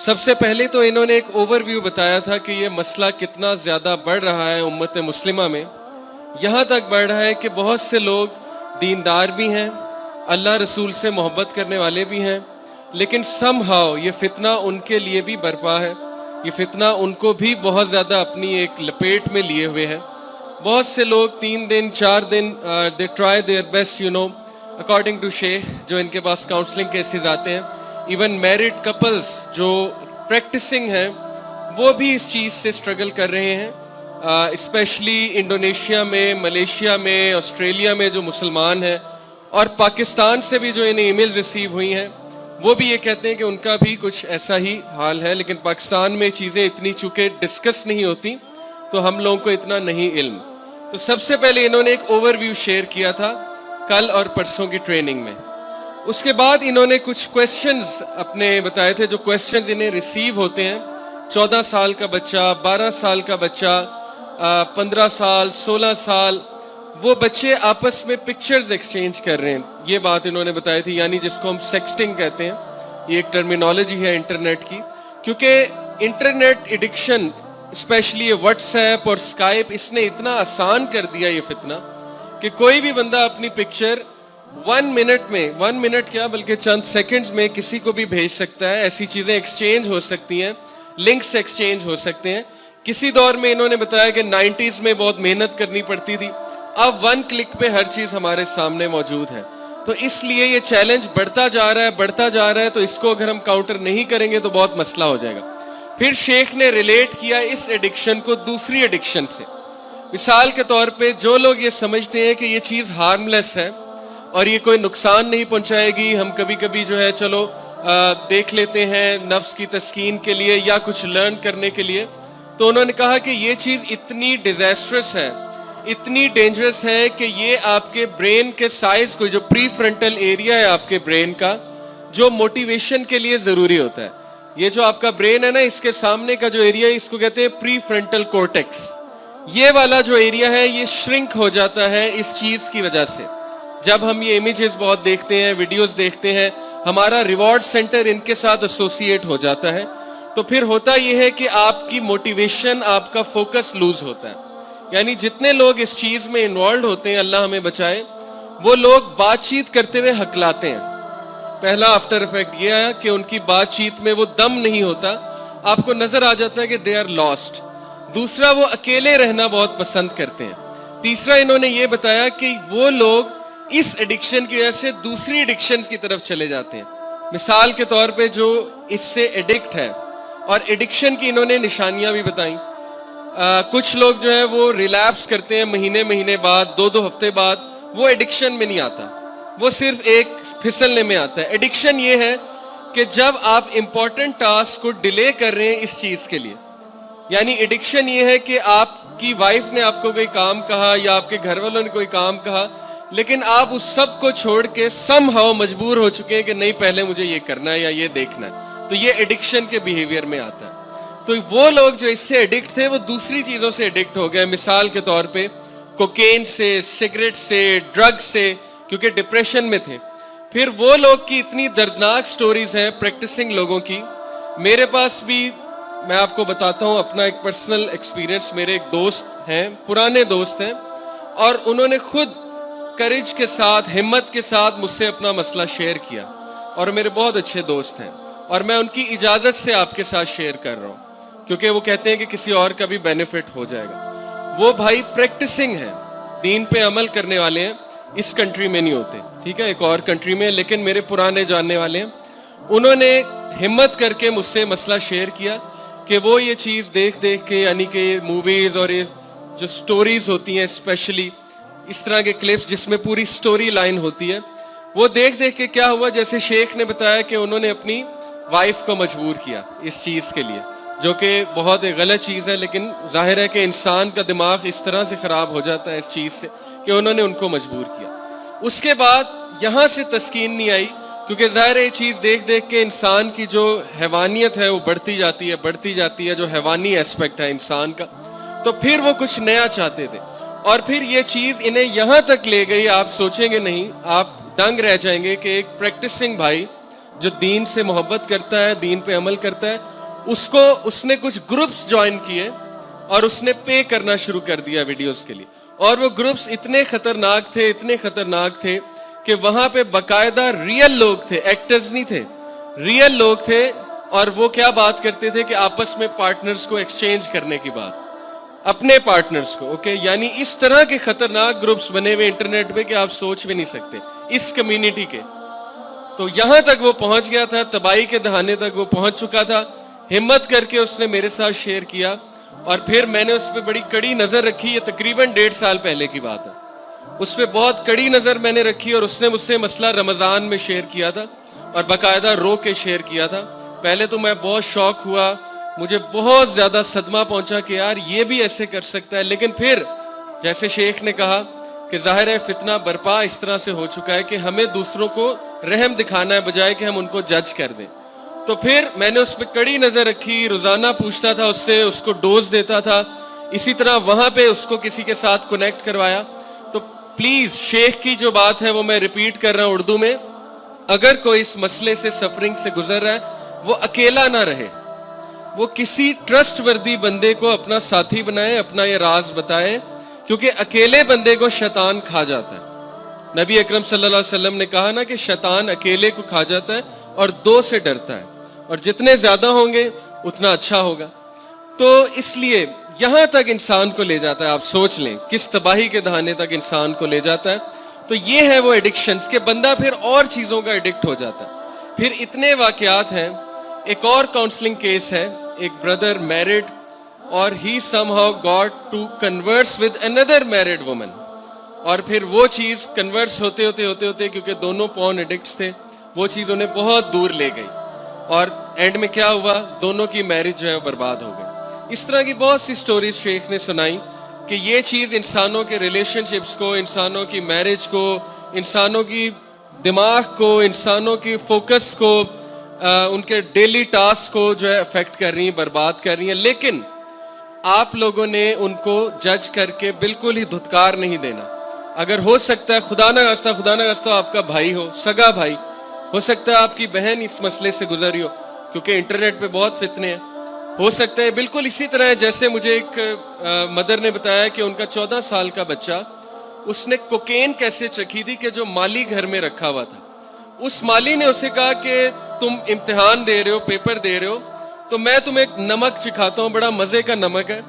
سب سے پہلے تو انہوں نے ایک اوور ویو بتایا تھا کہ یہ مسئلہ کتنا زیادہ بڑھ رہا ہے امت مسلمہ میں. یہاں تک بڑھ رہا ہے کہ بہت سے لوگ دیندار بھی ہیں, اللہ رسول سے محبت کرنے والے بھی ہیں, لیکن سم ہاؤ یہ فتنہ ان کے لیے بھی برپا ہے. یہ فتنہ ان کو بھی بہت زیادہ اپنی ایک لپیٹ میں لیے ہوئے ہے. بہت سے لوگ 3 دن 4 دن they try their best according to شیخ, جو ان کے پاس کاؤنسلنگ کیسز آتے ہیں. ایون میرڈ کپلز جو پریکٹسنگ ہیں وہ بھی اس چیز سے اسٹرگل کر رہے ہیں, اسپیشلی انڈونیشیا میں, ملیشیا میں, آسٹریلیا میں جو مسلمان ہیں, اور پاکستان سے بھی جو انہیں ای میل ریسیو ہوئی ہیں وہ بھی یہ کہتے ہیں کہ ان کا بھی کچھ ایسا ہی حال ہے. لیکن پاکستان میں چیزیں اتنی چونکہ ڈسکس نہیں ہوتی تو ہم لوگوں کو اتنا نہیں علم. تو سب سے پہلے انہوں نے ایک اوور ویو شیئر کیا تھا کل اور پرسوں کی ٹریننگ میں. اس کے بعد انہوں نے کچھ کویسچنز اپنے بتائے تھے, جو کویسچنز انہیں ریسیو ہوتے ہیں. 14 سال کا بچہ, 12 سال کا بچہ, 15 سال, 16 سال, وہ بچے آپس میں پکچرز ایکسچینج کر رہے ہیں. یہ بات انہوں نے بتائی تھی, یعنی جس کو ہم سیکسٹنگ کہتے ہیں. یہ ایک ٹرمینالوجی ہے انٹرنیٹ کی, کیونکہ انٹرنیٹ ایڈکشن اسپیشلی یہ واٹس ایپ اور اسکائپ, اس نے اتنا آسان کر دیا یہ فتنہ کہ کوئی بھی بندہ اپنی پکچر 1 منٹ میں, 1 منٹ کیا بلکہ چند سیکنڈز میں کسی کو بھی بھیج سکتا ہے. ایسی چیزیں ایکسچینج ہو سکتی ہیں, لنکس ایکسچینج ہو سکتے ہیں. کسی دور میں انہوں نے بتایا کہ 90s میں بہت محنت کرنی پڑتی تھی, اب 1 کلک پہ ہر چیز ہمارے سامنے موجود ہے. تو اس لیے یہ چیلنج بڑھتا جا رہا ہے, تو اس کو اگر ہم کاؤنٹر نہیں کریں گے تو بہت مسئلہ ہو جائے گا. پھر شیخ نے ریلیٹ کیا اس ایڈکشن کو دوسری ایڈکشن سے. مثال کے طور پہ جو لوگ یہ سمجھتے ہیں کہ یہ چیز ہارم لیس ہے اور یہ کوئی نقصان نہیں پہنچائے گی, ہم کبھی کبھی جو ہے چلو دیکھ لیتے ہیں نفس کی تسکین کے لیے یا کچھ لرن کرنے کے لیے, تو انہوں نے کہا کہ یہ چیز اتنی ڈیزاسٹرس ہے, اتنی ڈینجرس ہے کہ یہ آپ کے برین کے سائز کو, جو پری فرنٹل ایریا ہے آپ کے برین کا, جو موٹیویشن کے لیے ضروری ہوتا ہے, یہ جو آپ کا برین ہے نا, اس کے سامنے کا جو ایریا ہے اس کو کہتے ہیں پری فرنٹل کورٹیکس. یہ والا جو ایریا ہے یہ شرنک ہو جاتا ہے اس چیز کی وجہ سے. جب ہم یہ امیجز بہت دیکھتے ہیں, ویڈیوز دیکھتے ہیں, ہمارا ریوارڈ سینٹر ان کے ساتھ ایسوسیٹ ہو جاتا ہے, تو پھر ہوتا یہ ہے کہ آپ کی موٹیویشن, آپ کا فوکس لوز ہوتا ہے. یعنی جتنے لوگ اس چیز میں انوالوڈ ہوتے ہیں, اللہ ہمیں بچائے, وہ لوگ بات چیت کرتے ہوئے ہکلاتے ہیں. پہلا آفٹر افیکٹ یہ ہے کہ ان کی بات چیت میں وہ دم نہیں ہوتا, آپ کو نظر آ جاتا ہے کہ دے آر لاسٹ. دوسرا, وہ اکیلے رہنا بہت پسند کرتے ہیں. تیسرا, انہوں نے یہ بتایا کہ وہ لوگ اس ایڈکشن کی وجہ سے دوسری ایڈکشنز کی طرف چلے جاتے ہیں. مثال کے طور پہ جو اس سے ایڈکٹ ہے, اور ایڈکشن کی انہوں نے نشانیاں بھی بتائیں. کچھ لوگ جو ہے وہ ریلیپس کرتے ہیں مہینے بعد, 2 ہفتے بعد, وہ ایڈکشن میں نہیں آتا, وہ صرف ایک پھسلنے میں آتا ہے. ایڈکشن یہ ہے کہ جب آپ امپورٹنٹ ٹاسک کو ڈیلے کر رہے ہیں اس چیز کے لیے. یعنی ایڈکشن یہ ہے کہ آپ کی وائف نے آپ کو کوئی کام کہا یا آپ کے گھر والوں نے کوئی کام کہا, لیکن آپ اس سب کو چھوڑ کے سم ہاؤ مجبور ہو چکے ہیں کہ نہیں پہلے مجھے یہ کرنا ہے یا یہ دیکھنا ہے. تو یہ ایڈکشن کے بیہیویئر میں آتا ہے. تو وہ لوگ جو اس سے ایڈکٹ تھے وہ دوسری چیزوں سے ایڈکٹ ہو گئے. مثال کے طور پہ کوکین سے, سگریٹ سے, ڈرگ سے, کیونکہ ڈپریشن میں تھے. پھر وہ لوگ کی اتنی دردناک سٹوریز ہیں پریکٹسنگ لوگوں کی. میرے پاس بھی, میں آپ کو بتاتا ہوں اپنا ایک پرسنل ایکسپیرینس. میرے ایک دوست ہیں, پرانے دوست ہیں, اور انہوں نے خود کریج کے ساتھ, ہمت کے ساتھ مجھ سے اپنا مسئلہ شیئر کیا, اور میرے بہت اچھے دوست ہیں, اور میں ان کی اجازت سے آپ کے ساتھ شیئر کر رہا ہوں کیونکہ وہ کہتے ہیں کہ کسی اور کا بھی بینیفٹ ہو جائے گا. وہ بھائی پریکٹسنگ ہیں, دین پہ عمل کرنے والے ہیں, اس کنٹری میں نہیں ہوتے, ٹھیک ہے, ایک اور کنٹری میں, لیکن میرے پرانے جاننے والے ہیں. انہوں نے ہمت کر کے مجھ سے مسئلہ شیئر کیا کہ وہ یہ چیز دیکھ کے, یعنی کہ موویز اور یہ جو سٹوریز ہوتی ہیں, اسپیشلی اس طرح کے کلپس جس میں پوری سٹوری لائن ہوتی ہے, وہ دیکھ کے کیا ہوا, جیسے شیخ نے بتایا کہ انہوں نے اپنی وائف کو مجبور کیا اس چیز کے لیے, جو کہ بہت ایک غلط چیز ہے, لیکن ظاہر ہے کہ انسان کا دماغ اس طرح سے خراب ہو جاتا ہے اس چیز سے کہ انہوں نے ان کو مجبور کیا. اس کے بعد یہاں سے تسکین نہیں آئی, کیونکہ ظاہر ہے یہ چیز دیکھ کے انسان کی جو حیوانیت ہے وہ بڑھتی جاتی ہے, جو حیوانی ایسپیکٹ ہے انسان کا. تو پھر وہ کچھ نیا چاہتے تھے, اور پھر یہ چیز انہیں یہاں تک لے گئی, آپ سوچیں گے نہیں, آپ دنگ رہ جائیں گے کہ ایک پریکٹسنگ بھائی جو دین سے محبت کرتا ہے, دین پہ عمل کرتا ہے, اس نے کچھ گروپس جوائن کیے اور اس نے پے کرنا شروع کر دیا ویڈیوز کے لیے. اور وہ گروپس اتنے خطرناک تھے کہ وہاں پہ باقاعدہ ریئل لوگ تھے, ایکٹرز نہیں تھے, ریئل لوگ تھے. اور وہ کیا بات کرتے تھے کہ آپس میں پارٹنرز کو ایکسچینج کرنے کی بات, اپنے پارٹنرز کو. اوکے, یعنی اس طرح کے خطرناک گروپس بنے ہوئے انٹرنیٹ پہ کہ آپ سوچ بھی نہیں سکتے اس کمیونٹی کے. تو یہاں تک وہ پہنچ گیا تھا, تباہی کے دہانے تک وہ پہنچ چکا تھا. ہمت کر کے اس نے میرے ساتھ شیئر کیا اور پھر میں نے اس پہ بڑی کڑی نظر رکھی. یہ تقریباً 1.5 سال پہلے کی بات ہے. اس پہ بہت کڑی نظر میں نے رکھی اور اس نے مجھ سے مسئلہ رمضان میں شیئر کیا تھا اور باقاعدہ رو کے شیئر کیا تھا. پہلے تو میں بہت شوق ہوا, مجھے بہت زیادہ صدمہ پہنچا کہ یار یہ بھی ایسے کر سکتا ہے. لیکن پھر جیسے شیخ نے کہا کہ ظاہر ہے فتنہ برپا اس طرح سے ہو چکا ہے کہ ہمیں دوسروں کو رحم دکھانا ہے بجائے کہ ہم ان کو جج کر دیں. تو پھر میں نے اس پہ کڑی نظر رکھی, روزانہ پوچھتا تھا اس سے, اس کو ڈوز دیتا تھا. اسی طرح وہاں پہ اس کو کسی کے ساتھ کنیکٹ کروایا. تو پلیز شیخ کی جو بات ہے وہ میں ریپیٹ کر رہا ہوں اردو میں, اگر کوئی اس مسئلے سے سفرنگ سے گزر رہا ہے وہ اکیلا نہ رہے, وہ کسی ٹرسٹ وردی بندے کو اپنا ساتھی بنائے, اپنا یہ راز بتائے, کیونکہ اکیلے بندے کو شیطان کھا جاتا ہے. نبی اکرم صلی اللہ علیہ وسلم نے کہا نا کہ شیطان اکیلے کو کھا جاتا ہے اور 2 سے ڈرتا ہے, اور جتنے زیادہ ہوں گے اتنا اچھا ہوگا. تو اس لیے یہاں تک انسان کو لے جاتا ہے, آپ سوچ لیں کس تباہی کے دہانے تک انسان کو لے جاتا ہے. تو یہ ہے وہ ایڈکشنز کہ بندہ پھر اور چیزوں کا ایڈکٹ ہو جاتا ہے. پھر اتنے واقعات ہیں. ایک اور کاؤنسلنگ کیس ہے, ایک بردر میرڈ اور he somehow got to converse with another married woman, اور پھر وہ چیز کنورس ہوتے کیونکہ دونوں پورن ایڈکٹس تھے, وہ چیز انہیں بہت دور لے گئی اور اینڈ میں کیا ہوا, دونوں کی میرج جو ہے برباد ہو گئی. اس طرح کی بہت سی سٹوریز شیخ نے سنائی کہ یہ چیز انسانوں کے ریلیشن شپس کو, انسانوں کی میرج کو, انسانوں کی دماغ کو, انسانوں کی فوکس کو, ان کے ڈیلی ٹاسک کو جو ہے افیکٹ کر رہی ہیں, برباد کر رہی ہیں. لیکن آپ لوگوں نے ان کو جج کر کے بالکل ہی دھتکار نہیں دینا. اگر ہو سکتا ہے خدا نہ خواستہ آپ کا بھائی ہو, سگا بھائی ہو سکتا ہے, آپ کی بہن اس مسئلے سے گزری ہو, کیونکہ انٹرنیٹ پہ بہت فتنے ہیں. ہو سکتا ہے بالکل اسی طرح ہے جیسے مجھے ایک مدر نے بتایا کہ ان کا 14 سال کا بچہ, اس نے کوکین کیسے چکھی تھی کہ جو مالی گھر میں رکھا ہوا تھا. اس مالی نے اسے کہا کہ تم امتحان دے رہے ہو, پیپر دے رہے ہو, تو میں تمہیں ایک نمک چکھاتا ہوں, بڑا مزے کا نمک ہے,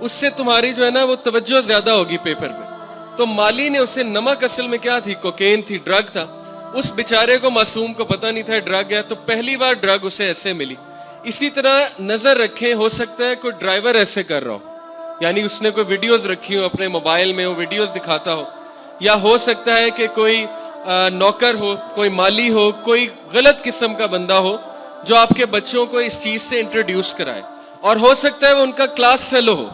اس سے تمہاری جو ہے نا وہ توجہ زیادہ ہوگی پیپر پہ. تو مالی نے اسے, نمک اصل میں کیا تھی, کوکین تھی, ڈرگ تھا. اس بیچارے کو معصوم کو پتہ نہیں تھا ڈرگ ہے, تو پہلی بار ڈرگ اسے ایسے ملی. اسی طرح نظر رکھیں, ہو سکتا ہے کوئی ڈرائیور ایسے کر رہا ہو, یعنی اس نے کوئی ویڈیوز رکھی ہو اپنے موبائل میں, وہ ویڈیوز دکھاتا ہو, یا ہو سکتا ہے کہ کوئی نوکر ہو, کوئی مالی ہو, کوئی غلط قسم کا بندہ ہو جو آپ کے بچوں کو اس چیز سے انٹروڈیوس کرائے. اور ہو سکتا ہے وہ ان کا کلاس فیلو ہو.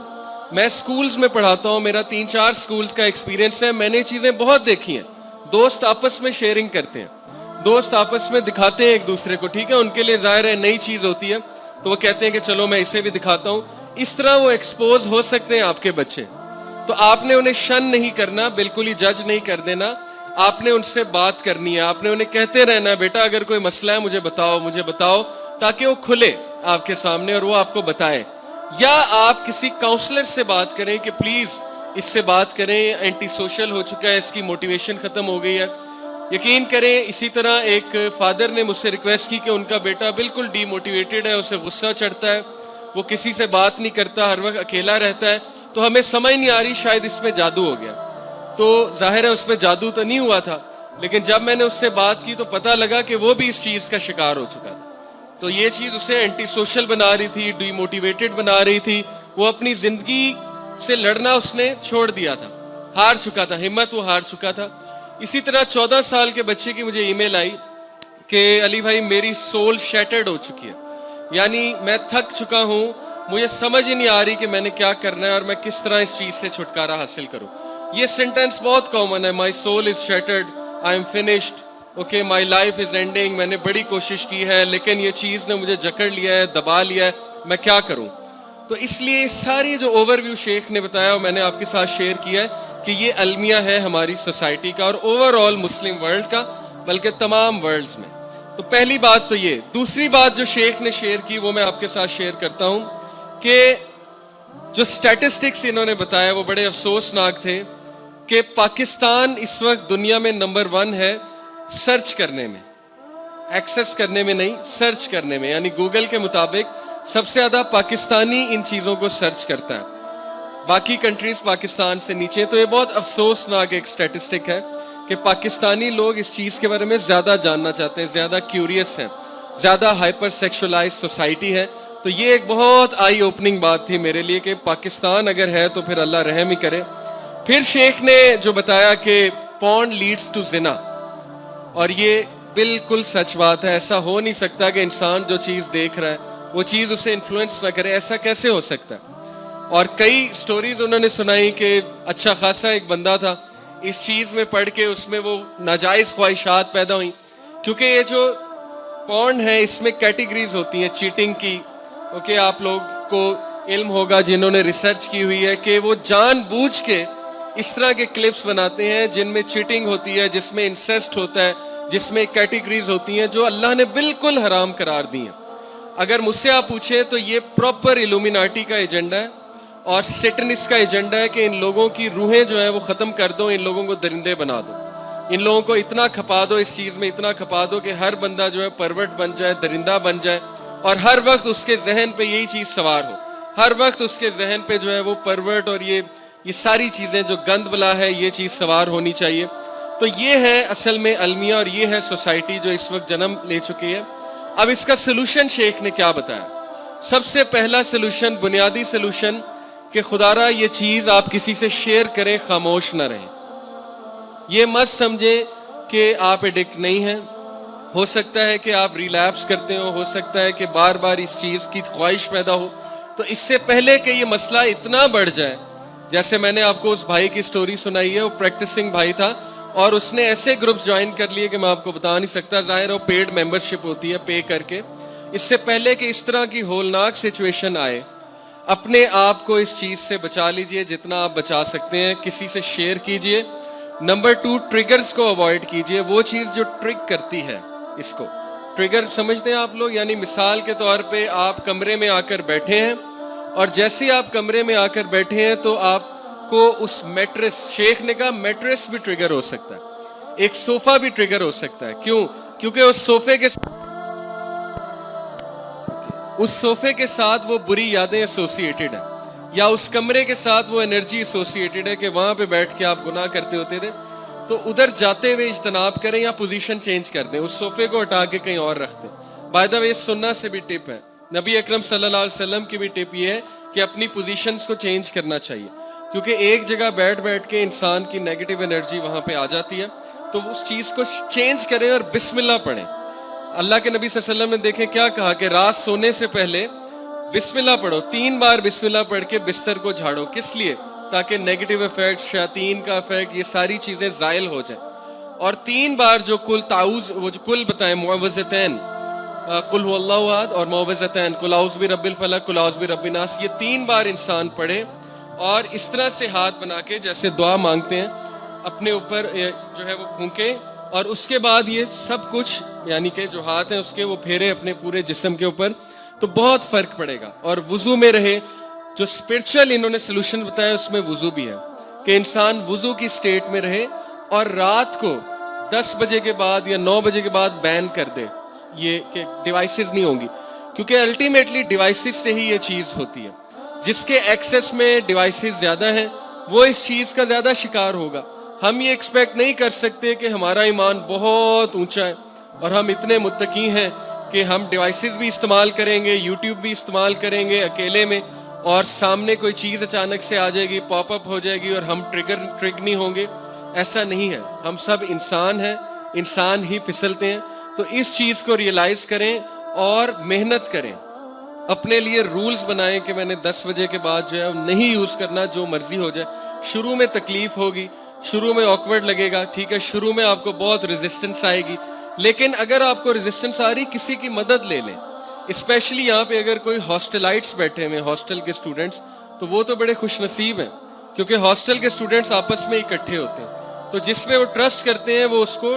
میں سکولز میں پڑھاتا ہوں, میرا 3-4 سکولز کا ایکسپیرینس ہے, میں نے چیزیں بہت دیکھی ہیں. دوست آپس میں شیئرنگ کرتے ہیں, دوست آپس میں دکھاتے ہیں ایک دوسرے کو, ٹھیک ہے, ان کے لیے ظاہر ہے نئی چیز ہوتی ہے تو وہ کہتے ہیں کہ چلو میں اسے بھی دکھاتا ہوں. اس طرح وہ ایکسپوز ہو سکتے ہیں آپ کے بچے. تو آپ نے انہیں شن نہیں کرنا, بالکل ہی جج نہیں کر دینا, آپ نے ان سے بات کرنی ہے, آپ نے انہیں کہتے رہنا بیٹا اگر کوئی مسئلہ ہے مجھے بتاؤ, تاکہ وہ کھلے آپ کے سامنے اور وہ آپ کو بتائے. یا آپ کسی کاؤنسلر سے بات کریں کہ پلیز اس سے بات کریں, اینٹی سوشل ہو چکا ہے, اس کی موٹیویشن ختم ہو گئی ہے. یقین کریں اسی طرح ایک فادر نے مجھ سے ریکویسٹ کی کہ ان کا بیٹا بالکل ڈی موٹیویٹڈ ہے, اسے غصہ چڑھتا ہے, وہ کسی سے بات نہیں کرتا, ہر وقت اکیلا رہتا ہے. تو ہمیں سمجھ نہیں آ رہی شاید اس میں جادو ہو گیا. تو ظاہر ہے اس پہ جادو تو نہیں ہوا تھا, لیکن جب میں نے اس سے بات کی تو پتہ لگا کہ وہ بھی اس چیز کا شکار ہو چکا تھا. تو یہ چیز اسے اینٹی سوشل بنا رہی تھی, ڈی موٹیویٹڈ بنا رہی تھی. وہ اپنی زندگی سے لڑنا اس نے چھوڑ دیا تھا, ہار چکا تھا, ہمت وہ ہار چکا تھا. اسی طرح 14 سال کے بچے کی مجھے ای میل آئی کہ علی بھائی میری سول شیٹرڈ ہو چکی ہے, یعنی میں تھک چکا ہوں, مجھے سمجھ ہی نہیں آ رہی کہ میں نے کیا کرنا ہے اور میں کس طرح اس چیز سے چھٹکارا حاصل کروں. یہ سینٹینس بہت کامن ہے, my soul is shattered, I am finished, okay my life is ending, میں نے بڑی کوشش کی ہے لیکن یہ چیز نے مجھے جکڑ لیا ہے, دبا لیا ہے, میں کیا کروں. تو اس لیے ساری جو اوور ویو شیخ نے بتایا اور میں نے آپ کے ساتھ شیئر کیا ہے کہ یہ المیہ ہے ہماری سوسائٹی کا اور اوور آل مسلم ورلڈ کا, بلکہ تمام ورلڈز میں. تو پہلی بات تو یہ. دوسری بات جو شیخ نے شیئر کی وہ میں آپ کے ساتھ شیئر کرتا ہوں کہ جو سٹیٹسٹکس انہوں نے بتایا وہ بڑے افسوسناک تھے کہ پاکستان اس وقت دنیا میں نمبر 1 ہے سرچ کرنے میں, ایکسس کرنے میں نہیں, سرچ کرنے میں. یعنی گوگل کے مطابق سب سے زیادہ پاکستانی ان چیزوں کو سرچ کرتا ہے, باقی کنٹریز پاکستان سے نیچے. تو یہ بہت افسوسناک ایک سٹیٹسٹک ہے کہ پاکستانی لوگ اس چیز کے بارے میں زیادہ جاننا چاہتے ہیں, زیادہ کیوریس ہیں, زیادہ ہائپر سیکشولائز سوسائٹی ہے. تو یہ ایک بہت آئی اوپننگ بات تھی میرے لیے کہ پاکستان اگر ہے تو پھر اللہ رحم ہی کرے. پھر شیخ نے جو بتایا کہ پورن لیڈز ٹو زنا, اور یہ بالکل سچ بات ہے. ایسا ہو نہیں سکتا کہ انسان جو چیز دیکھ رہا ہے وہ چیز اسے انفلوئنس نہ کرے, ایسا کیسے ہو سکتا ہے. اور کئی سٹوریز انہوں نے سنائی کہ اچھا خاصا ایک بندہ تھا, اس چیز میں پڑھ کے اس میں وہ ناجائز خواہشات پیدا ہوئیں. کیونکہ یہ جو پورن ہے اس میں کیٹیگریز ہوتی ہیں چیٹنگ کی. اوکے, آپ لوگ کو علم ہوگا جنہوں نے ریسرچ کی ہوئی ہے کہ وہ جان بوجھ کے اس طرح کے کلپس بناتے ہیں جن میں چیٹنگ ہوتی ہے, جس میں انسیسٹ ہوتا ہے, جس میں کیٹیگریز ہوتی ہیں جو اللہ نے بالکل حرام قرار دی ہیں. اگر مجھ سے آپ پوچھیں تو یہ پراپر ایلومیناٹی کا ایجنڈا ہے اور سیٹنس کا ایجنڈا ہے کہ ان لوگوں کی روحیں جو ہیں وہ ختم کر دو, ان لوگوں کو درندے بنا دو, ان لوگوں کو اتنا کھپا دو, اس چیز میں اتنا کھپا دو کہ ہر بندہ جو ہے پرورٹ بن جائے, درندہ بن جائے, اور ہر وقت اس کے ذہن پہ یہی چیز سوار ہو, ہر وقت اس کے ذہن پہ جو ہے وہ پرورٹ اور یہ ساری چیزیں جو گند بلا ہے یہ چیز سوار ہونی چاہیے. تو یہ ہے اصل میں المیہ اور یہ ہے سوسائٹی جو اس وقت جنم لے چکی ہے. اب اس کا سلوشن شیخ نے کیا بتایا. سب سے پہلا سلوشن, بنیادی سلوشن, کہ خدا را یہ چیز آپ کسی سے شیئر کریں, خاموش نہ رہیں. یہ مت سمجھیں کہ آپ ایڈکٹ نہیں ہیں, ہو سکتا ہے کہ آپ ریلیپس کرتے ہو سکتا ہے کہ بار بار اس چیز کی خواہش پیدا ہو. تو اس سے پہلے کہ یہ مسئلہ اتنا بڑھ جائے, جیسے میں نے آپ کو اس بھائی کی سٹوری سنائی ہے, وہ پریکٹسنگ بھائی تھا اور اس نے ایسے گروپس جوائن کر لیے کہ میں آپ کو بتا نہیں سکتا. ظاہر ہے وہ پیڈ ممبرشپ ہوتی ہے, پے کر کے. اس سے پہلے کہ اس طرح کی ہولناک سچویشن آئے, اپنے آپ کو اس چیز سے بچا لیجئے جتنا آپ بچا سکتے ہیں, کسی سے شیئر کیجئے. نمبر 2, ٹریگرز کو اوائڈ کیجئے, وہ چیز جو ٹرگ کرتی ہے. اس کو ٹریگر سمجھتے ہیں آپ لوگ, یعنی مثال کے طور پہ آپ کمرے میں آ کر بیٹھے ہیں اور جیسے ہی آپ کمرے میں آ کر بیٹھے ہیں تو آپ کو اس میٹریس, شیخ نے کہا میٹریس بھی ٹریگر ہو سکتا ہے, ایک صوفہ بھی ٹریگر ہو سکتا ہے. کیوں؟ کیونکہ اس صوفے کے ساتھ وہ بری یادیں ایسوسیٹڈ ہیں, یا اس کمرے کے ساتھ وہ انرجی ایسوسیٹڈ ہے کہ وہاں پہ بیٹھ کے آپ گناہ کرتے ہوتے تھے. تو ادھر جاتے ہوئے اجتناب کریں یا پوزیشن چینج کر دیں, اس صوفے کو ہٹا کے کہیں اور رکھ دیں. بائی دا وے سننا سے بھی ٹپ ہے, نبی اکرم صلی اللہ علیہ وسلم کی بھی ٹپ یہ ہے کہ اپنی پوزیشنز کو چینج کرنا چاہیے, کیونکہ ایک جگہ بیٹھ کے انسان کی نیگیٹو انرجی وہاں پہ آ جاتی ہے. تو اس چیز کو چینج کریں اور بسم اللہ پڑھیں. اللہ کے نبی صلی اللہ علیہ وسلم نے دیکھیں کیا کہا کہ رات سونے سے پہلے بسم اللہ پڑھو, 3 بار بسم اللہ پڑھ کے بستر کو جھاڑو. کس لیے؟ تاکہ نیگیٹو افیکٹ, شیاطین کا افیکٹ, یہ ساری چیزیں زائل ہو جائیں. اور 3 بار جو کل تعوذ, وہ جو کل بتائیں, معوذتین, قل هو اللہ احد, اور معوذتین, قل اعوذ برب الفلق, قل اعوذ برب الناس, یہ 3 بار انسان پڑھے اور اس طرح سے ہاتھ بنا کے جیسے دعا مانگتے ہیں اپنے اوپر جو ہے وہ پھونکے, اور اس کے بعد یہ سب کچھ یعنی کہ جو ہاتھ ہیں اس کے وہ پھیرے اپنے پورے جسم کے اوپر, تو بہت فرق پڑے گا. اور وضو میں رہے, جو اسپرچل انہوں نے سلوشن بتایا اس میں وضو بھی ہے کہ انسان وضو کی سٹیٹ میں رہے اور رات کو 10 بجے کے بعد یا 9 بجے کے بعد بین کر دے یہ کہ ڈیوائسز نہیں ہوں گی, کیونکہ الٹیمیٹلی ڈیوائسز سے ہی یہ چیز ہوتی ہے. جس کے ایکسس میں ڈیوائسز زیادہ ہیں وہ اس چیز کا زیادہ شکار ہوگا. ہم یہ ایکسپیکٹ نہیں کر سکتے کہ ہمارا ایمان بہت اونچا ہے اور ہم اتنے متقی ہیں کہ ہم ڈیوائسز بھی استعمال کریں گے, یوٹیوب بھی استعمال کریں گے اکیلے میں, اور سامنے کوئی چیز اچانک سے آ جائے گی, پاپ اپ ہو جائے گی اور ہم ٹرگ نہیں ہوں گے. ایسا نہیں ہے, ہم سب انسان ہیں, انسان ہی پھسلتے ہیں. تو اس چیز کو ریئلائز کریں اور محنت کریں, اپنے لیے رولز بنائیں کہ میں نے 10 بجے کے بعد جو ہے نہیں یوز کرنا, جو مرضی ہو جائے. شروع میں تکلیف ہوگی, شروع میں آکورڈ لگے گا, ٹھیک ہے, شروع میں آپ کو بہت ریزسٹنس آئے گی, لیکن اگر آپ کو ریزسٹنس آ رہی, کسی کی مدد لے لیں. اسپیشلی یہاں پہ اگر کوئی ہاسٹلائٹس بیٹھے ہوئے, ہاسٹل کے اسٹوڈنٹس, تو وہ تو بڑے خوش نصیب ہیں کیونکہ ہاسٹل کے اسٹوڈنٹس آپس میں اکٹھے ہوتے ہیں, تو جس پہ وہ ٹرسٹ کرتے ہیں وہ اس کو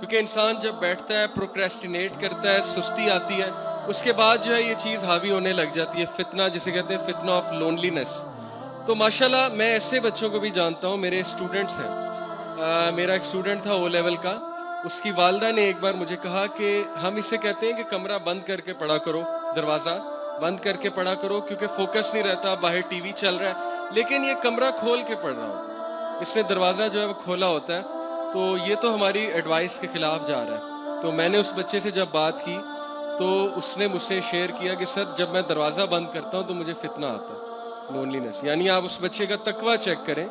کیونکہ انسان جب بیٹھتا ہے پروکریسٹینیٹ کرتا ہے, سستی آتی ہے, اس کے بعد جو ہے یہ چیز حاوی ہونے لگ جاتی ہے, فتنہ جسے کہتے ہیں فتنہ آف لونلینس. تو ماشاءاللہ میں ایسے بچوں کو بھی جانتا ہوں, میرے اسٹوڈنٹس ہیں. میرا ایک اسٹوڈنٹ تھا او لیول کا, اس کی والدہ نے ایک بار مجھے کہا کہ ہم اسے کہتے ہیں کہ کمرہ بند کر کے پڑھا کرو, دروازہ بند کر کے پڑھا کرو, کیونکہ فوکس نہیں رہتا, باہر ٹی وی چل رہا ہے, لیکن یہ کمرہ کھول کے پڑھ رہا ہوتا ہے, اس نے دروازہ جو ہے وہ کھولا ہوتا ہے. تو یہ تو ہماری ایڈوائس کے خلاف جا رہا ہے. تو میں نے اس بچے سے جب بات کی تو اس نے مجھ سے شیئر کیا کہ سر جب میں دروازہ بند کرتا ہوں تو مجھے فتنہ آتا ہے, لونلینس. یعنی آپ اس بچے کا تقویٰ چیک کریں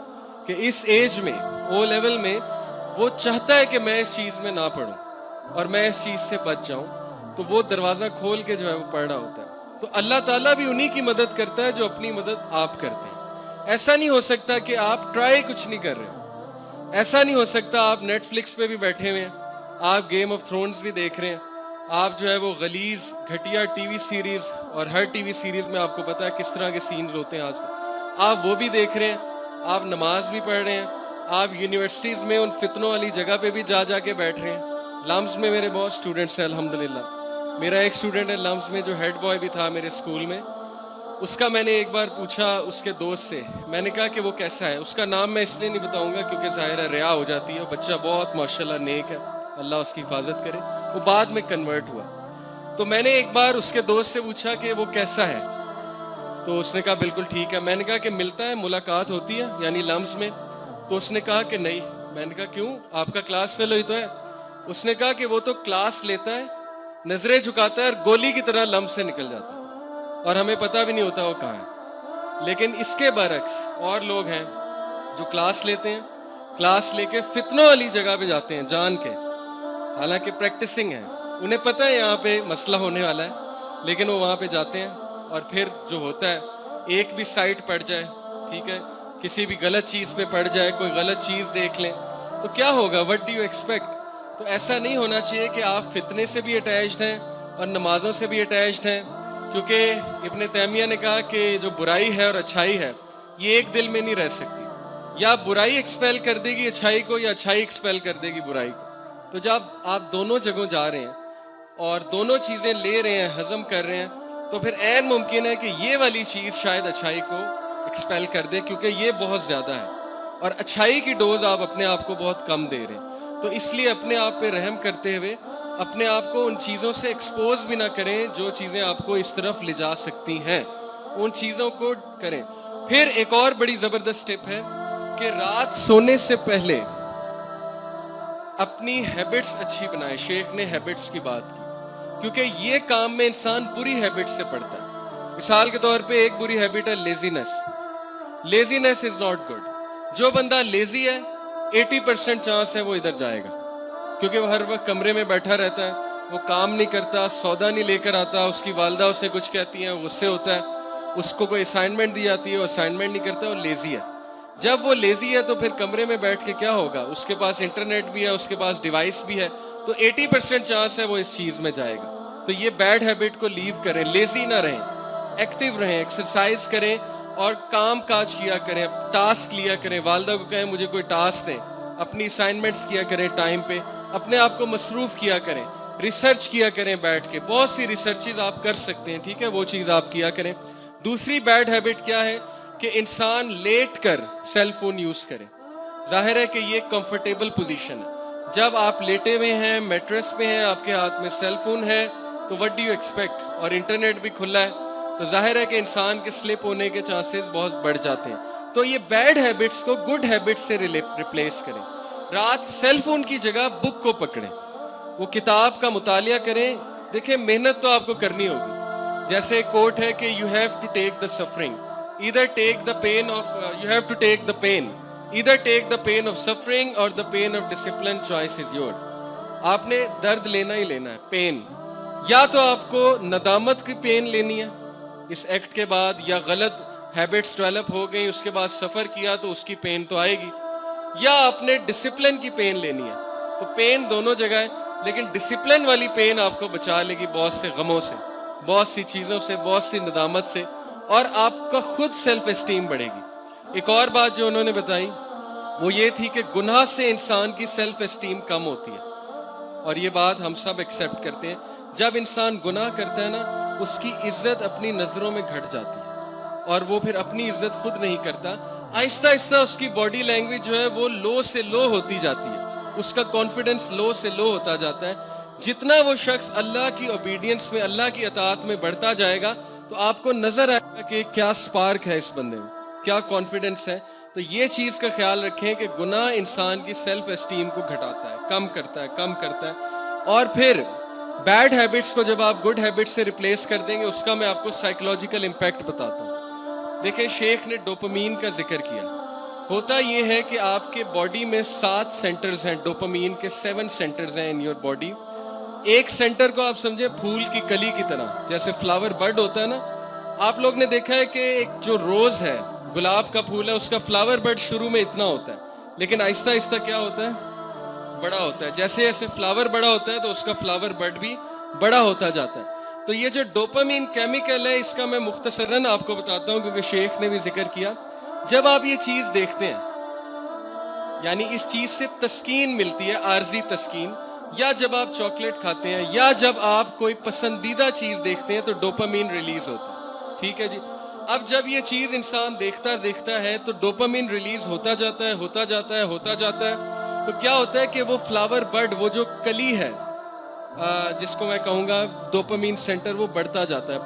کہ اس ایج میں, او لیول میں, وہ چاہتا ہے کہ میں اس چیز میں نہ پڑھوں اور میں اس چیز سے بچ جاؤں, تو وہ دروازہ کھول کے جو ہے وہ پڑھ رہا ہوتا ہے. تو اللہ تعالیٰ بھی انہی کی مدد کرتا ہے جو اپنی مدد آپ کرتے ہیں. ایسا نہیں ہو سکتا کہ آپ ٹرائی کچھ نہیں کر رہے, ایسا نہیں ہو سکتا آپ نیٹ فلکس پہ بھی بیٹھے ہوئے ہیں, آپ گیم آف تھرونز بھی دیکھ رہے ہیں, آپ جو ہے وہ غلیظ گھٹیا ٹی وی سیریز, اور ہر ٹی وی سیریز میں آپ کو پتا ہے کس طرح کے سینز ہوتے ہیں آج کل, آپ وہ بھی دیکھ رہے ہیں, آپ نماز بھی پڑھ رہے ہیں, آپ یونیورسٹیز میں ان فتنوں والی جگہ پہ بھی جا کے بیٹھ رہے ہیں. لمز میں میرے بہت اسٹوڈنٹس ہیں الحمدللہ. میرا ایک اسٹوڈنٹ ہے لمز میں جو ہیڈ بوائے بھی تھا میرے اسکول میں, اس کا میں نے ایک بار پوچھا اس کے دوست سے, میں نے کہا کہ وہ کیسا ہے. اس کا نام میں اس لیے نہیں بتاؤں گا کیونکہ ظاہر ہے ریا ہو جاتی ہے, بچہ بہت ماشاءاللہ نیک ہے, اللہ اس کی حفاظت کرے. وہ بعد میں کنورٹ ہوا. تو میں نے ایک بار اس کے دوست سے پوچھا کہ وہ کیسا ہے, تو اس نے کہا بالکل ٹھیک ہے. میں نے کہا کہ ملتا ہے, ملاقات ہوتی ہے یعنی لمز میں؟ تو اس نے کہا کہ نہیں. میں نے کہا کیوں, آپ کا کلاس فیلو ہی تو ہے. اس نے کہا کہ وہ تو کلاس لیتا ہے, نظریں جھکاتا ہے اور گولی کی طرح لمز سے نکل جاتا ہے اور ہمیں پتہ بھی نہیں ہوتا وہ کہاں ہے. لیکن اس کے برعکس اور لوگ ہیں جو کلاس لیتے ہیں, کلاس لے کے فتنوں والی جگہ پہ جاتے ہیں جان کے, حالانکہ پریکٹسنگ ہے, انہیں پتہ ہے یہاں پہ مسئلہ ہونے والا ہے, لیکن وہ وہاں پہ جاتے ہیں. اور پھر جو ہوتا ہے ایک بھی سائٹ پڑ جائے, ٹھیک ہے, کسی بھی غلط چیز پہ پڑ جائے, کوئی غلط چیز دیکھ لیں تو کیا ہوگا, وٹ ڈو یو ایکسپیکٹ. تو ایسا نہیں ہونا چاہیے کہ آپ فتنے سے بھی اٹیچڈ ہیں اور نمازوں سے بھی اٹیچڈ ہیں, کیونکہ ابن تیمیہ نے کہا کہ جو برائی ہے اور اچھائی ہے یہ ایک دل میں نہیں رہ سکتی, یا برائی ایکسپیل کر دے گی اچھائی کو یا اچھائی ایکسپیل کر دے گی برائی کو. تو جب آپ دونوں جگہوں جا رہے ہیں اور دونوں چیزیں لے رہے ہیں, ہضم کر رہے ہیں, تو پھر عین ممکن ہے کہ یہ والی چیز شاید اچھائی کو ایکسپیل کر دے, کیونکہ یہ بہت زیادہ ہے اور اچھائی کی ڈوز آپ اپنے آپ کو بہت کم دے رہے ہیں. تو اس لیے اپنے آپ پہ رحم کرتے ہوئے اپنے آپ کو ان چیزوں سے ایکسپوز بھی نہ کریں جو چیزیں آپ کو اس طرف لے جا سکتی ہیں, ان چیزوں کو کریں. پھر ایک اور بڑی زبردست ٹپ ہے کہ رات سونے سے پہلے اپنی ہیبٹس اچھی بنائیں. شیخ نے ہیبٹس کی بات کی, کیونکہ یہ کام میں انسان بری ہیبٹ سے پڑتا ہے. مثال کے طور پہ ایک بری ہیبٹ ہے لیزینس. لیزینس از ناٹ گڈ. جو بندہ لیزی ہے 80% چانس ہے وہ ادھر جائے گا, کیونکہ وہ ہر وقت کمرے میں بیٹھا رہتا ہے, وہ کام نہیں کرتا, سودا نہیں لے کر آتا, اس کی والدہ اسے کچھ کہتی ہیں غصے ہوتا ہے, اس کو کوئی اسائنمنٹ دی جاتی ہے وہ اسائنمنٹ نہیں کرتا, وہ لیزی ہے. جب وہ لیزی ہے تو پھر کمرے میں بیٹھ کے کیا ہوگا, اس کے پاس انٹرنیٹ بھی ہے, اس کے پاس ڈیوائس بھی ہے, تو 80% چانس ہے وہ اس چیز میں جائے گا. تو یہ بیڈ ہیبٹ کو لیو کریں, لیزی نہ رہیں, ایکٹیو رہیں, ایکسرسائز کریں اور کام کاج کیا کریں, ٹاسک لیا کریں. والدہ کو کہیں مجھے کوئی ٹاسک دیں, اپنی اسائنمنٹس کیا کریں ٹائم پہ, اپنے آپ کو مصروف کیا کریں, ریسرچ کیا کریں بیٹھ کے, بہت سی ریسرچز آپ کر سکتے ہیں, ٹھیک ہے, وہ چیز آپ کیا کریں. دوسری بیڈ ہیبٹ کیا ہے کہ انسان لیٹ کر سیل فون یوز کرے. ظاہر ہے کہ یہ کمفرٹیبل پوزیشن ہے, جب آپ لیٹے ہوئے ہیں, میٹریس پہ ہیں, آپ کے ہاتھ میں سیل فون ہے, تو وٹ ڈو یو ایکسپیکٹ, اور انٹرنیٹ بھی کھلا ہے, تو ظاہر ہے کہ انسان کے سلپ ہونے کے چانسز بہت بڑھ جاتے ہیں. تو یہ بیڈ ہیبٹس کو گڈ ہیبٹس سے ریپلیس کریں. رات سیل فون کی جگہ بک کو پکڑیں, وہ کتاب کا مطالعہ کریں. دیکھیں محنت تو آپ کو کرنی ہوگی, جیسے ایک کوٹ ہے کہ you have to take the suffering, either take the pain of you have to take the pain, either take the pain of suffering or the pain of discipline, choice is yours. آپ نے درد لینا ہی لینا ہے, pain, یا تو آپ کو ندامت کی پین لینی ہے اس ایکٹ کے بعد, یا غلط ہیبٹس ڈیولپ ہو گئی اس کے بعد سفر کیا تو اس کی پین تو آئے گی, یا آپ نے ڈسپلن کی پین لینی ہے. تو پین دونوں جگہ ہے, لیکن ڈسپلن والی پین آپ کو بچا لے گی بہت سے غموں سے, بہت سی چیزوں سے, بہت سی ندامت سے, اور آپ کا خود سیلف اسٹیم بڑھے گی. ایک اور بات جو انہوں نے بتائی وہ یہ تھی کہ گناہ سے انسان کی سیلف اسٹیم کم ہوتی ہے. اور یہ بات ہم سب ایکسیپٹ کرتے ہیں. جب انسان گناہ کرتا ہے نا, اس کی عزت اپنی نظروں میں گھٹ جاتی ہے اور وہ پھر اپنی عزت خود نہیں کرتا. آہستہ آہستہ اس کی باڈی لینگویج جو ہے وہ لو سے لو ہوتی جاتی ہے, اس کا کانفیڈنس لو سے لو ہوتا جاتا ہے. جتنا وہ شخص اللہ کی اوبیڈینس میں, اللہ کی اطاعت میں بڑھتا جائے گا تو آپ کو نظر آئے گا کہ کیا سپارک ہے اس بندے میں, کیا کانفیڈنس ہے. تو یہ چیز کا خیال رکھیں کہ گناہ انسان کی سیلف اسٹیم کو گھٹاتا ہے, کم کرتا ہے. اور پھر بیڈ ہیبٹس کو جب آپ گڈ ہیبٹ سے ریپلیس کر دیں گے, اس کا میں آپ کو سائیکولوجیکل امپیکٹ بتاتا ہوں. دیکھیں, شیخ نے ڈوپامین کا ذکر کیا. ہوتا یہ ہے کہ آپ کے باڈی میں 7 سینٹرز ہیں, ڈوپامین کے 7 سینٹرز ہیں ان یور باڈی. ایک سینٹر کو آپ سمجھے پھول کی کلی کی طرح, جیسے فلاور بڈ ہوتا ہے نا. آپ لوگ نے دیکھا ہے کہ ایک جو روز ہے, گلاب کا پھول ہے, اس کا فلاور بڈ شروع میں اتنا ہوتا ہے, لیکن آہستہ آہستہ کیا ہوتا ہے, بڑا ہوتا ہے. جیسے جیسے فلاور بڑا ہوتا ہے تو اس کا فلاور بڈ بھی بڑا ہوتا جاتا ہے. تو یہ جو ڈوپامین کیمیکل ہے, اس کا میں مختصراً آپ کو بتاتا ہوں کیونکہ شیخ نے بھی ذکر کیا. جب آپ یہ چیز دیکھتے ہیں, یعنی اس چیز سے تسکین ملتی ہے, عارضی تسکین, یا جب آپ چاکلیٹ کھاتے ہیں یا جب آپ کوئی پسندیدہ چیز دیکھتے ہیں تو ڈوپامین ریلیز ہوتا ہے. ٹھیک ہے جی. اب جب یہ چیز انسان دیکھتا ہے تو ڈوپامین ریلیز ہوتا جاتا ہے. تو کیا ہوتا ہے کہ وہ فلاور بڈ, وہ جو کلی ہے جس کو میں کہوں گا ڈوپامین سینٹر, وہ بڑھتا جاتا ہے,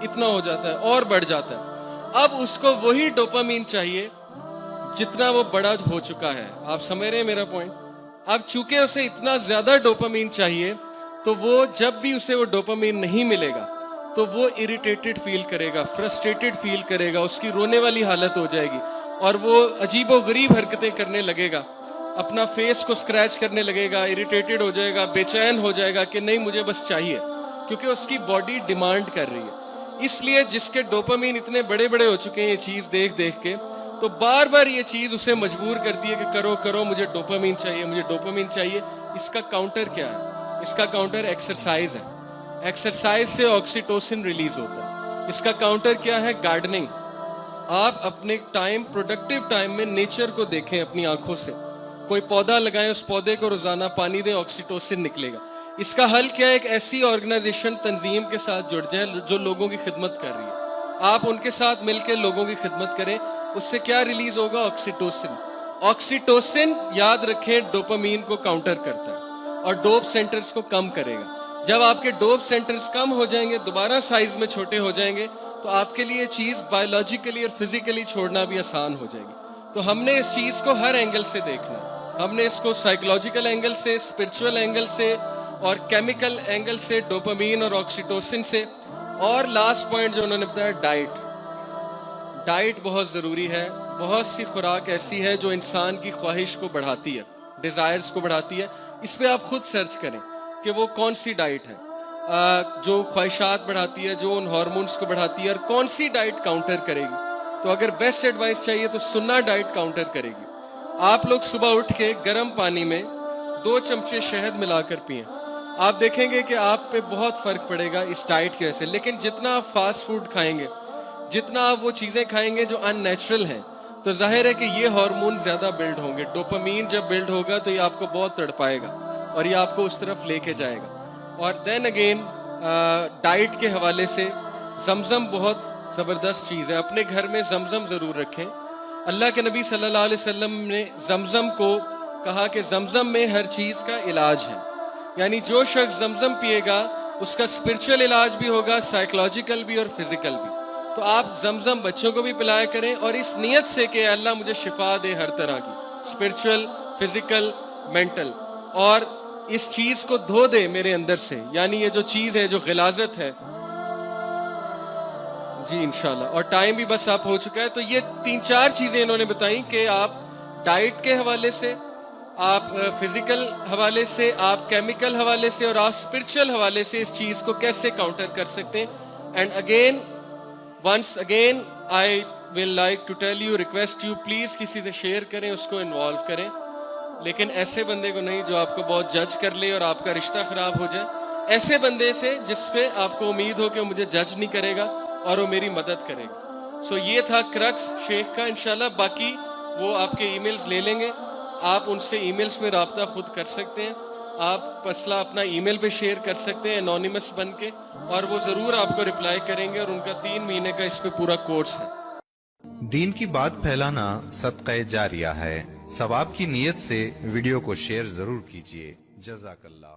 اتنا ہو جاتا ہے اور بڑھ جاتا ہے. اب اس کو وہی ڈوپامین چاہیے جتنا وہ بڑا ہو چکا ہے. آپ سمجھ رہے ہیں میرا پوائنٹ؟ اب چونکہ اسے اتنا زیادہ ڈوپامین چاہیے, تو وہ جب بھی اسے وہ ڈوپامین نہیں ملے گا تو وہ اریٹیٹڈ فیل کرے گا, فرسٹریٹڈ فیل کرے گا, اس کی رونے والی حالت ہو جائے گی اور وہ عجیب و غریب حرکتیں کرنے لگے گا, اپنا فیس کو سکریچ کرنے لگے گا, اریٹیٹڈ ہو جائے گا, بے چین ہو جائے گا کہ نہیں مجھے بس چاہیے, کیونکہ اس کی باڈی ڈیمانڈ کر رہی ہے. اس لیے جس کے ڈوپامین اتنے بڑے بڑے ہو چکے ہیں یہ چیز دیکھ کے, تو بار بار یہ چیز اسے مجبور کرتی ہے کہ کرو مجھے ڈوپامین چاہیے. اس کا کاؤنٹر کیا ہے؟ اس کا کاؤنٹر ایکسرسائز ہے. ایکسرسائز سے آکسیٹوسن ریلیز ہوتا ہے. اس کا کاؤنٹر کیا ہے؟ گارڈننگ. آپ اپنے پروڈکٹیو ٹائم میں نیچر کو دیکھیں اپنی آنکھوں سے, کوئی پودا لگائیں, اس پودے کو روزانہ پانی دیں, آکسیٹوسن نکلے گا. اس کا حل کیا ہے؟ ایک ایسی آرگنائزیشن, تنظیم کے ساتھ جڑ جائیں جو لوگوں کی خدمت کر رہی ہے. آپ ان کے ساتھ مل کے لوگوں کی خدمت کریں. اس سے کیا ریلیز ہوگا؟ آکسیٹوسن. آکسیٹوسن یاد رکھیں ڈوپامین کو کاؤنٹر کرتا ہے اور ڈوپ سینٹرز کو کم کرے گا. جب آپ کے ڈوپ سینٹرز کم ہو جائیں گے, دوبارہ سائز میں چھوٹے ہو جائیں گے, تو آپ کے لیے چیز بایولوجیکلی اور فزیکلی چھوڑنا بھی آسان ہو جائے گی. تو ہم نے اس چیز کو ہر اینگل سے دیکھنا ہے. ہم نے اس کو سائیکولوجیکل اینگل سے, اسپرچول اینگل سے اور کیمیکل اینگل سے, ڈوپامین اور آکسیٹوسن سے. اور لاسٹ پوائنٹ جو انہوں نے بتایا, ڈائٹ بہت ضروری ہے. بہت سی خوراک ایسی ہے جو انسان کی خواہش کو بڑھاتی ہے, ڈیزائرز کو بڑھاتی ہے. اس پہ آپ خود سرچ کریں کہ وہ کون سی ڈائٹ ہے جو خواہشات بڑھاتی ہے, جو ان ہارمونز کو بڑھاتی ہے, اور کون سی ڈائٹ کاؤنٹر کرے گی. تو اگر بیسٹ ایڈوائس چاہیے تو سننا ڈائٹ کاؤنٹر کرے گی. آپ لوگ صبح اٹھ کے گرم پانی میں 2 چمچے شہد ملا کر پئیں, آپ دیکھیں گے کہ آپ پہ بہت فرق پڑے گا اس ڈائٹ کی وجہ سے. لیکن جتنا آپ فاسٹ فوڈ کھائیں گے, جتنا آپ وہ چیزیں کھائیں گے جو ان نیچرل ہیں, تو ظاہر ہے کہ یہ ہارمون زیادہ بلڈ ہوں گے. ڈوپامین جب بلڈ ہوگا تو یہ آپ کو بہت تڑپائے گا اور یہ آپ کو اس طرف لے کے جائے گا. اور دین اگین ڈائٹ کے حوالے سے زمزم بہت زبردست چیز ہے. اپنے گھر میں زمزم ضرور رکھیں. اللہ کے نبی صلی اللہ علیہ وسلم نے زمزم کو کہا کہ زمزم میں ہر چیز کا علاج ہے. یعنی جو شخص زمزم پیے گا اس کا اسپرچول علاج بھی ہوگا, سائیکولوجیکل بھی اور فزیکل بھی. تو آپ زمزم بچوں کو بھی پلایا کریں, اور اس نیت سے کہ اللہ مجھے شفا دے ہر طرح کی, اسپرچول, فزیکل, مینٹل, اور اس چیز کو دھو دے میرے اندر سے. یعنی یہ جو چیز ہے, جو غلاظت ہے. جی انشاءاللہ. اور ٹائم بھی بس آپ ہو چکا ہے. تو یہ 3-4 چیزیں انہوں نے بتائیں کہ آپ ڈائٹ کے حوالے سے, آپ فزیکل حوالے سے, آپ کیمیکل حوالے سے, اور آپ اسپرچول حوالے سے اس چیز کو کیسے کاؤنٹر کر سکتے ہیں. And once again I will like to tell you, request you, please کسی سے شیئر کریں, اس کو انوالو کریں, لیکن ایسے بندے کو نہیں جو آپ کو بہت جج کر لے اور آپ کا رشتہ خراب ہو جائے. ایسے بندے سے جس پہ آپ کو امید ہو کہ وہ مجھے جج نہیں کرے گا اور وہ میری مدد کرے گا. سو یہ تھا کرکس شیخ کا. انشاءاللہ باقی وہ آپ کے ای میلز لے لیں گے, آپ ان سے ای میلز میں رابطہ خود کر سکتے ہیں. آپ مسئلہ اپنا ای میل پہ شیئر کر سکتے ہیں انونیمس بن کے، اور وہ ضرور آپ کو رپلائی کریں گے، اور ان کا 3 مہینے کا اس پہ پورا کورس ہے۔ دین کی بات پھیلانا صدقہ جاریہ ہے۔ ثواب کی نیت سے ویڈیو کو شیئر ضرور کیجیے۔ جزاک اللہ۔